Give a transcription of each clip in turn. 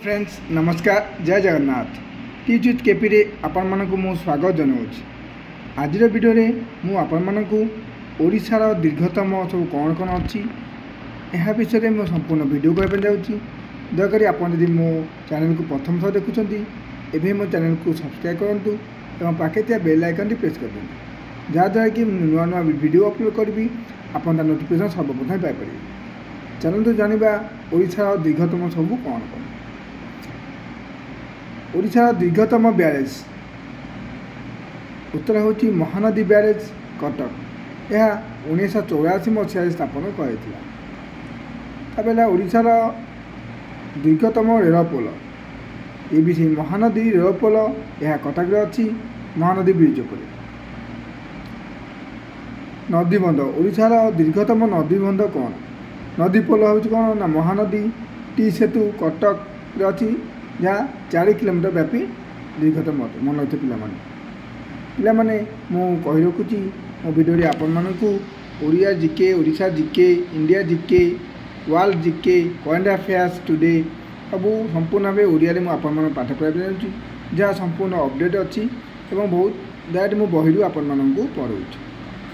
Friends नमस्कार जय Jagannath teach with KP रे आपण मानकु मु स्वागत जनाऊँ। आज वीडियो रे मु आपण मानकु ओडिशार दीर्घतम सब कौन कौन अच्छी यह विषय में संपूर्ण वीडियो करने जाऊँगी। दयाकोरी आपड़ जब मो चैनल को प्रथम थर देखुंत एवं मो चैनल को सब्सक्राइब करूँ और पाखे थी बेल आइकन टी प्रेस कर दिखाँ जहाँद्वारा कि नुआ नुआ वीडियो अपलोड करी आपन नोटिफिकेशन सर्वप्रथम पाइपर। चलते जाना ओडिशार दीर्घतम सब कौन कौन। ओडिशार दीर्घतम ब्यारेज उत्तर हूँ महानदी ब्यारेज कटक। यह 1984 मसीह स्थापन कर ओडिशार दीर्घतम रेलपोल ये भी से महानदी रेलपोल यह कटक अच्छी महानदी ब्रिज उपर। नदीबंध ओडिशार दीर्घतम नदीबंध कौन नदीपोल हूँ कौन ना महानदी टी सेतु कटक अच्छी जहाँ 4 किलोमीटर व्यापी दीर्घतम मन रखते पिलाने मु कही रखुची मो वीडियो आपण मानकु Odia GK Odisha GK India GK world GK current affairs today सब संपूर्ण भाव ओडिया रे आपण मान पाठ पढ़ाई जहाँ संपूर्ण अपडेट अच्छी एवं बहुत दैट मु बही आपण मानकु पढ़ाऊँ।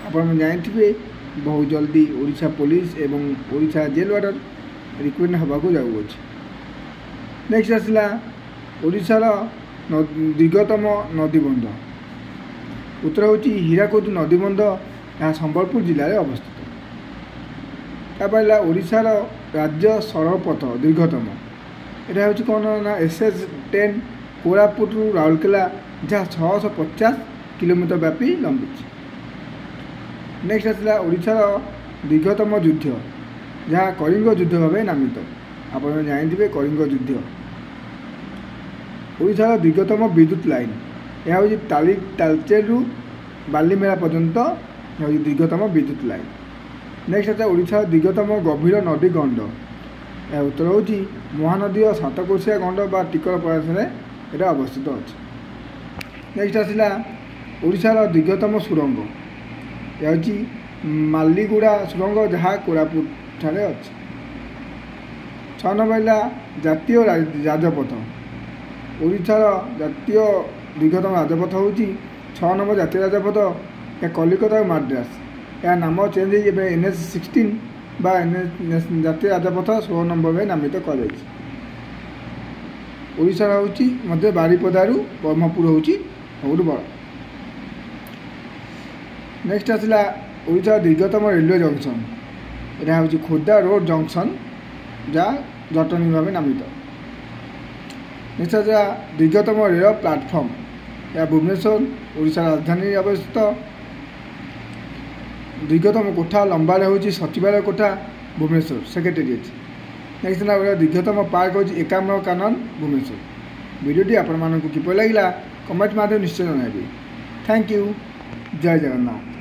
आपण जानते बहुत जल्दी ओडिशा पुलिस एवं ओडिशा जेल वार्डर रिक्रुटमेंट होगा जाऊँगी। नेक्स्ट आसला ओडिशार दीर्घतम नदीबंध उत्तर हूँ हीराकुद नदीबंध यहाँ संबलपुर जिले में अवस्थित। तापर ओडिशार राज्य सड़कपथ दीर्घतम यहाँ हूँ कौन ना SS10 कोरापुट राउरकेला जहाँ 650 किलोमीटर व्यापी लंबी। नेक्स्ट आसला ओडिशार दीर्घतम युद्ध जहाँ कलिंग युद्ध भाव नामित। आप जानते कलिंग युद्ध। ओडिशार दीर्घतम विद्युत लाइन यह हूँ तालचेरु बालीमेला पर्यंत दीर्घतम विद्युत लाइन। नेक्स्ट आता ओडिशार दीर्घतम गभीर नदी गंड यह उत्तर हूँ महानदी और सातकोशिया गंड बा टिकर प्रयास यहाँ अवस्थित अच्छे। नेक्स्ट आसला ओडिशार दीर्घतम सुरंग यह हूँ मालीगुड़ा सुरंग जहाँ कोरापुट ठारे अच्छे। 6 नंबर जातीय राजपथ ओडिशार जातीय दीर्घतम राजपथ हूँ 6 नंबर जातीय राजपथ या कलिकता माद्रास या नाम चेंज हो NH16 बा जातीय राजपथ 16 नंबर में नामित कर ओडिशार हूँ मध्य बारिपदारू ब्रह्मपुर हूँ बहुत बड़। नेक्स्ट आसला ओडिशार दीर्घतम रेलवे जंक्शन यहाँ हूँ खोर्धा रोड जंक्शन जहाँ जटनी भाव नामित। नेक्स्ट आसला दीर्घतम रेल प्लाटफर्म या भुवनेश्वर ओडिशा राजधानी अवस्थित। दीर्घतम कोठा लंबारे हूँ सचिवालय कोठा भुवनेश्वर सेक्रेटेरिएट। नेक्स्ट दीर्घतम पार्क हूँ एकाम्र कानन भुवनेश्वर। वीडियोटी आपण मानकु किपरि लागिला कमेंट माध्यम निश्चय जनाइबे। थैंक यू जय जगन्नाथ।